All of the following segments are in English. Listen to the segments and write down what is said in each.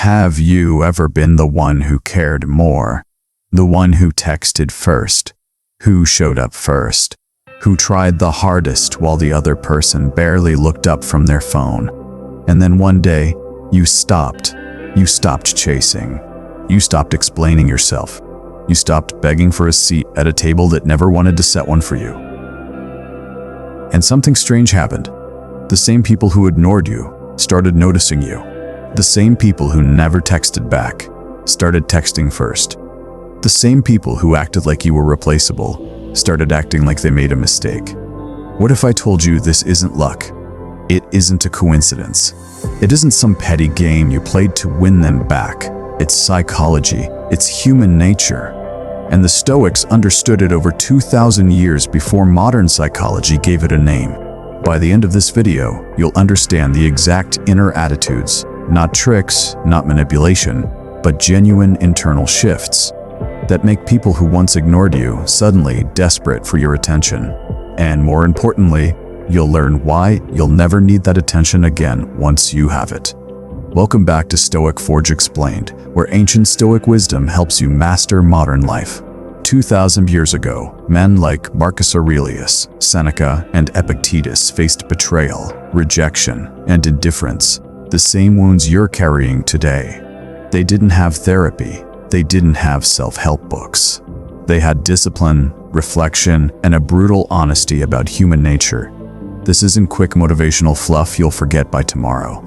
Have you ever been the one who cared more? The one who texted first? Who showed up first? Who tried the hardest while the other person barely looked up from their phone? And then one day, you stopped. You stopped chasing. You stopped explaining yourself. You stopped begging for a seat at a table that never wanted to set one for you. And something strange happened. The same people who ignored you started noticing you. The same people who never texted back started texting first. The same people who acted like you were replaceable started acting like they made a mistake. What if I told you this isn't luck? It isn't a coincidence. It isn't some petty game you played to win them back. It's psychology. It's human nature. And the Stoics understood it over 2,000 years before modern psychology gave it a name. By the end of this video, you'll understand the exact inner attitudes, not tricks, not manipulation, but genuine internal shifts that make people who once ignored you suddenly desperate for your attention. And more importantly, you'll learn why you'll never need that attention again once you have it. Welcome back to Stoic Forge Explained, where ancient Stoic wisdom helps you master modern life. 2,000 years ago, men like Marcus Aurelius, Seneca, and Epictetus faced betrayal, rejection, and indifference, the same wounds you're carrying today. They didn't have therapy. They didn't have self-help books. They had discipline, reflection, and a brutal honesty about human nature. This isn't quick motivational fluff you'll forget by tomorrow.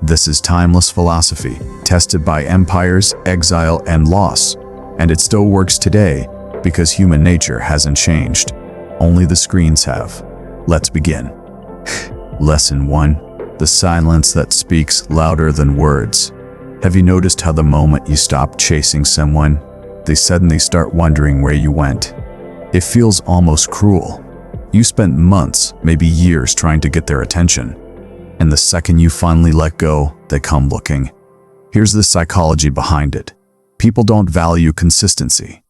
This is timeless philosophy, tested by empires, exile, and loss. And it still works today because human nature hasn't changed. Only the screens have. Let's begin. Lesson 1. The silence that speaks louder than words. Have you noticed how the moment you stop chasing someone, they suddenly start wondering where you went? It feels almost cruel. You spent months, maybe years, trying to get their attention. And the second you finally let go, they come looking. Here's the psychology behind it. People don't value consistency.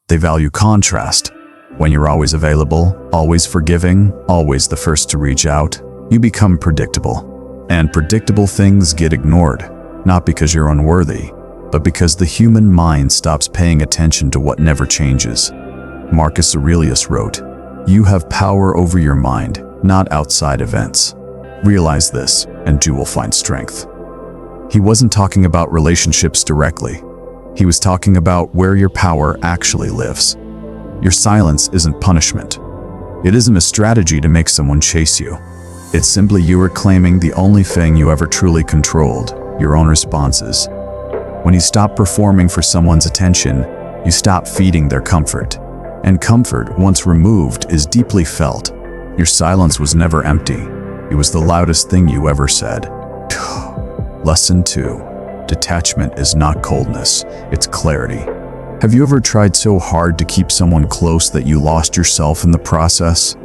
They value contrast. When you're always available, always forgiving, always the first to reach out, you become predictable. And predictable things get ignored, not because you're unworthy, but because the human mind stops paying attention to what never changes. Marcus Aurelius wrote, "You have power over your mind, not outside events. Realize this, and you will find strength." He wasn't talking about relationships directly. He was talking about where your power actually lives. Your silence isn't punishment. It isn't a strategy to make someone chase you. It's simply you reclaiming the only thing you ever truly controlled, your own responses. When you stop performing for someone's attention, you stop feeding their comfort. And comfort, once removed, is deeply felt. Your silence was never empty. It was the loudest thing you ever said. Lesson 2. Detachment is not coldness, it's clarity. Have you ever tried so hard to keep someone close that you lost yourself in the process?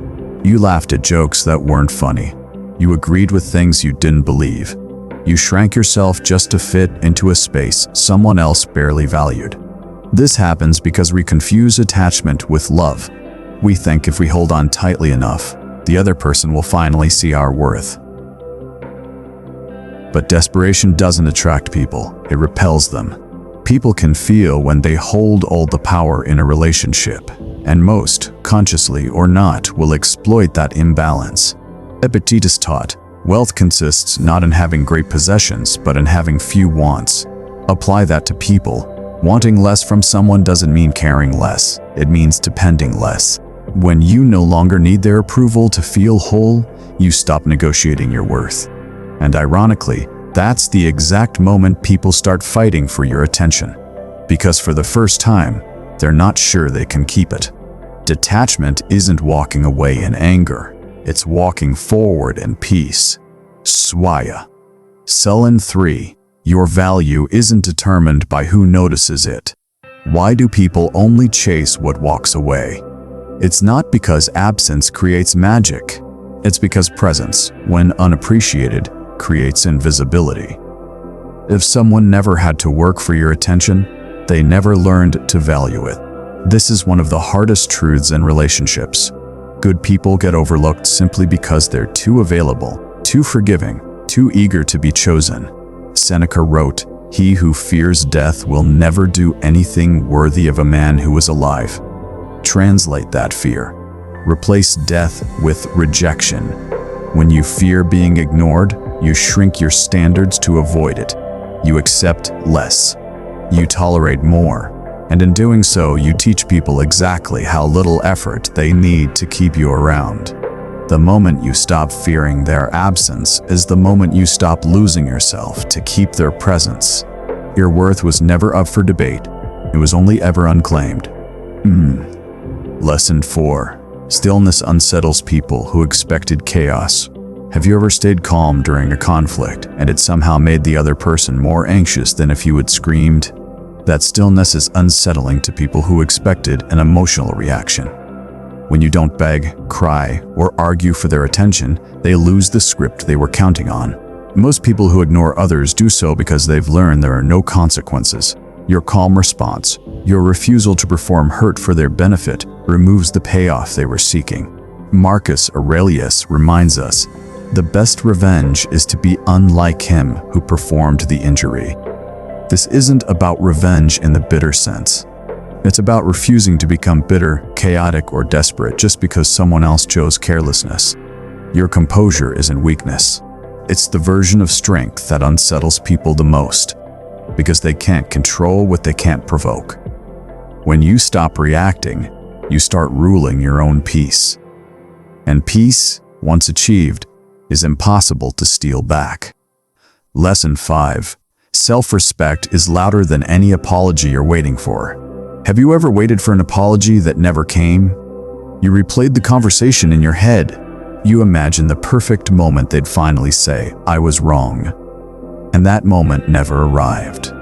You laughed at jokes that weren't funny. You agreed with things you didn't believe. You shrank yourself just to fit into a space someone else barely valued. This happens because we confuse attachment with love. We think if we hold on tightly enough, the other person will finally see our worth. But desperation doesn't attract people, it repels them. People can feel when they hold all the power in a relationship, and most, consciously or not, will exploit that imbalance. Epictetus taught, wealth consists not in having great possessions, but in having few wants. Apply that to people. Wanting less from someone doesn't mean caring less, it means depending less. When you no longer need their approval to feel whole, you stop negotiating your worth. And ironically, that's the exact moment people start fighting for your attention. Because for the first time, they're not sure they can keep it. Detachment isn't walking away in anger, it's walking forward in peace. Swaya. Sullen 3. Your value isn't determined by who notices it. Why do people only chase what walks away? It's not because absence creates magic. It's because presence, when unappreciated, creates invisibility. If someone never had to work for your attention, they never learned to value it. This is one of the hardest truths in relationships. Good people get overlooked simply because they're too available, too forgiving, too eager to be chosen. Seneca wrote, He who fears death will never do anything worthy of a man who is alive. Translate that fear. Replace death with rejection. When you fear being ignored, you shrink your standards to avoid it. You accept less. You tolerate more. And in doing so, you teach people exactly how little effort they need to keep you around. The moment you stop fearing their absence is the moment you stop losing yourself to keep their presence. Your worth was never up for debate. It was only ever unclaimed. Lesson 4. Stillness unsettles people who expected chaos. Have you ever stayed calm during a conflict and it somehow made the other person more anxious than if you had screamed? That stillness is unsettling to people who expected an emotional reaction. When you don't beg, cry, or argue for their attention, they lose the script they were counting on. Most people who ignore others do so because they've learned there are no consequences. Your calm response, your refusal to perform hurt for their benefit, removes the payoff they were seeking. Marcus Aurelius reminds us, the best revenge is to be unlike him who performed the injury. This isn't about revenge in the bitter sense. It's about refusing to become bitter, chaotic, or desperate just because someone else chose carelessness. Your composure isn't weakness. It's the version of strength that unsettles people the most, because they can't control what they can't provoke. When you stop reacting, you start ruling your own peace. And peace, once achieved, is impossible to steal back. Lesson 5. Self-respect is louder than any apology you're waiting for. Have you ever waited for an apology that never came? You replayed the conversation in your head. You imagined the perfect moment they'd finally say, "I was wrong." And that moment never arrived.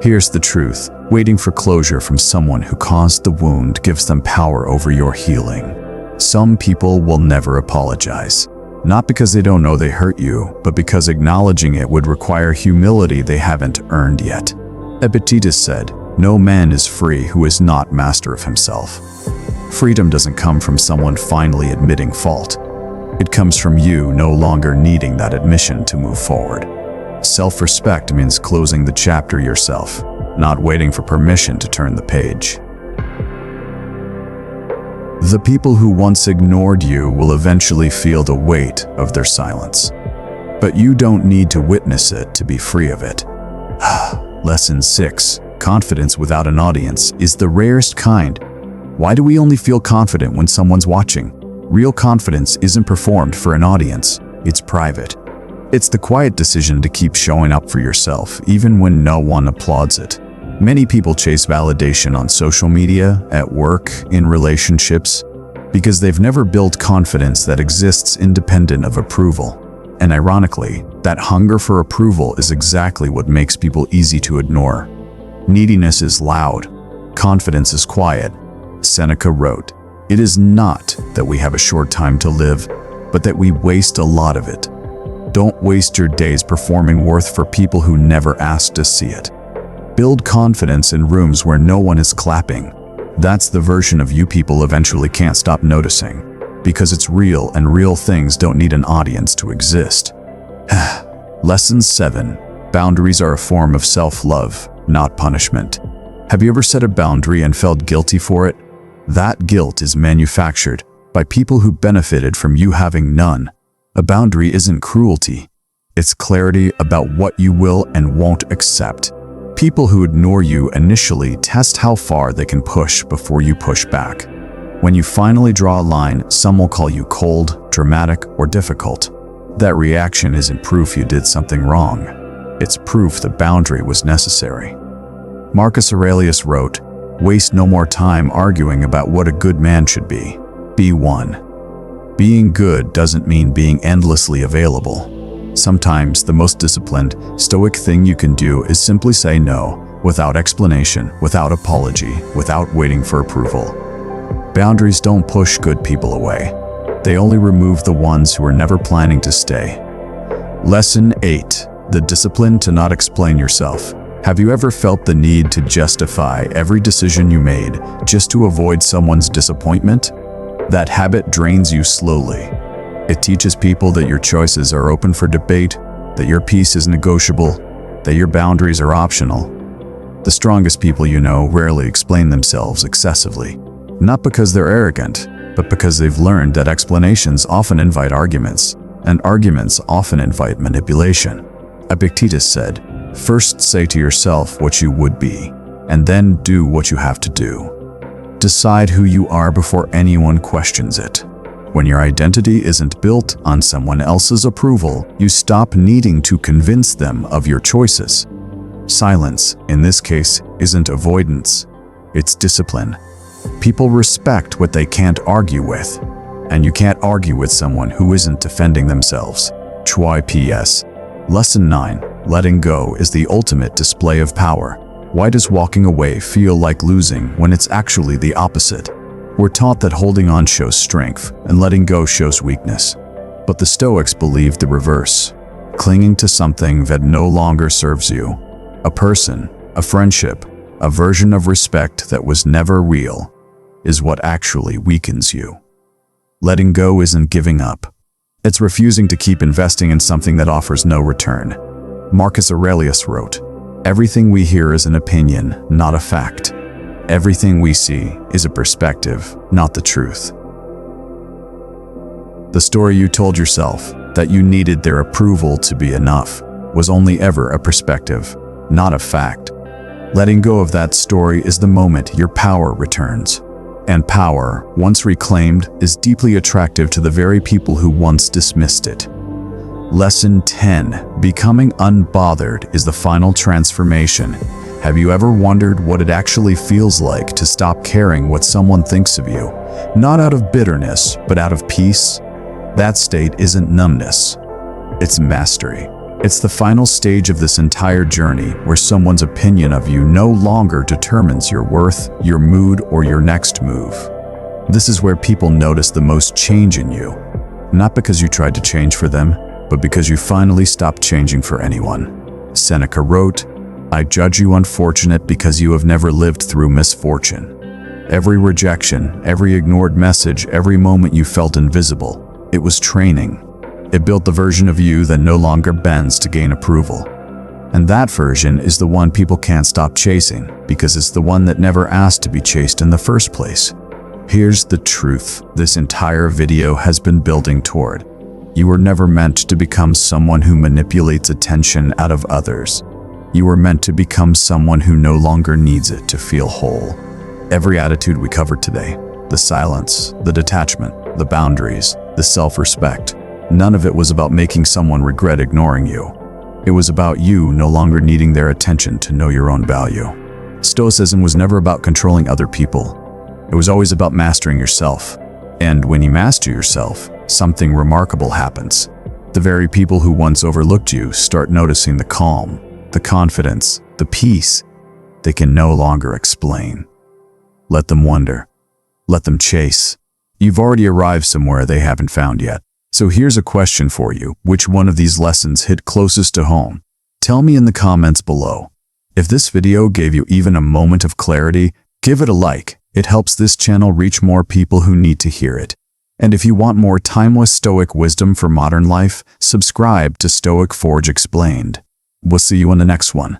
Here's the truth. Waiting for closure from someone who caused the wound gives them power over your healing. Some people will never apologize. Not because they don't know they hurt you, but because acknowledging it would require humility they haven't earned yet. Epictetus said, "No man is free who is not master of himself." Freedom doesn't come from someone finally admitting fault. It comes from you no longer needing that admission to move forward. Self-respect means closing the chapter yourself, not waiting for permission to turn the page. The people who once ignored you will eventually feel the weight of their silence. But you don't need to witness it to be free of it. Lesson 6. Confidence without an audience is the rarest kind. Why do we only feel confident when someone's watching? Real confidence isn't performed for an audience. It's private. It's the quiet decision to keep showing up for yourself, even when no one applauds it. Many people chase validation on social media, at work, in relationships, because they've never built confidence that exists independent of approval. And ironically, that hunger for approval is exactly what makes people easy to ignore. Neediness is loud. Confidence is quiet. Seneca wrote, "It is not that we have a short time to live, but that we waste a lot of it." Don't waste your days performing worth for people who never asked to see it. Build confidence in rooms where no one is clapping. That's the version of you people eventually can't stop noticing, because it's real and real things don't need an audience to exist. Lesson 7. Boundaries are a form of self-love, not punishment. Have you ever set a boundary and felt guilty for it? That guilt is manufactured by people who benefited from you having none. A boundary isn't cruelty. It's clarity about what you will and won't accept. People who ignore you initially test how far they can push before you push back. When you finally draw a line, some will call you cold, dramatic, or difficult. That reaction isn't proof you did something wrong. It's proof the boundary was necessary. Marcus Aurelius wrote, "Waste no more time arguing about what a good man should be. Be one." Being good doesn't mean being endlessly available. Sometimes the most disciplined, stoic thing you can do is simply say no, without explanation, without apology, without waiting for approval. Boundaries don't push good people away. They only remove the ones who are never planning to stay. Lesson 8. The discipline to not explain yourself. Have you ever felt the need to justify every decision you made just to avoid someone's disappointment? That habit drains you slowly. It teaches people that your choices are open for debate, that your peace is negotiable, that your boundaries are optional. The strongest people you know rarely explain themselves excessively, not because they're arrogant, but because they've learned that explanations often invite arguments, and arguments often invite manipulation. Epictetus said, "First say to yourself what you would be, and then do what you have to do." Decide who you are before anyone questions it. When your identity isn't built on someone else's approval, you stop needing to convince them of your choices. Silence, in this case, isn't avoidance, it's discipline. People respect what they can't argue with, and you can't argue with someone who isn't defending themselves. Choi P.S. Lesson 9. Letting go is the ultimate display of power. Why does walking away feel like losing when it's actually the opposite? We're taught that holding on shows strength and letting go shows weakness. But the Stoics believed the reverse. Clinging to something that no longer serves you, a person, a friendship, a version of respect that was never real, is what actually weakens you. Letting go isn't giving up. It's refusing to keep investing in something that offers no return. Marcus Aurelius wrote, "Everything we hear is an opinion, not a fact. Everything we see is a perspective, not the truth." The story you told yourself, that you needed their approval to be enough, was only ever a perspective, not a fact. Letting go of that story is the moment your power returns. And power, once reclaimed, is deeply attractive to the very people who once dismissed it. Lesson 10. Becoming unbothered is the final transformation. Have you ever wondered what it actually feels like to stop caring what someone thinks of you? Not out of bitterness, but out of peace? That state isn't numbness. It's mastery. It's the final stage of this entire journey where someone's opinion of you no longer determines your worth, your mood, or your next move. This is where people notice the most change in you. Not because you tried to change for them, but because you finally stopped changing for anyone. Seneca wrote, "I judge you unfortunate because you have never lived through misfortune." Every rejection, every ignored message, every moment you felt invisible, it was training. It built the version of you that no longer bends to gain approval. And that version is the one people can't stop chasing, because it's the one that never asked to be chased in the first place. Here's the truth this entire video has been building toward. You were never meant to become someone who manipulates attention out of others. You were meant to become someone who no longer needs it to feel whole. Every attitude we covered today, the silence, the detachment, the boundaries, the self-respect, none of it was about making someone regret ignoring you. It was about you no longer needing their attention to know your own value. Stoicism was never about controlling other people. It was always about mastering yourself. And when you master yourself, something remarkable happens. The very people who once overlooked you start noticing the calm, the confidence, the peace they can no longer explain. Let them wonder. Let them chase. You've already arrived somewhere they haven't found yet. So here's a question for you. Which one of these lessons hit closest to home? Tell me in the comments below. If this video gave you even a moment of clarity, give it a like. It helps this channel reach more people who need to hear it. And if you want more timeless Stoic wisdom for modern life, subscribe to Stoic Forge Explained. We'll see you in the next one.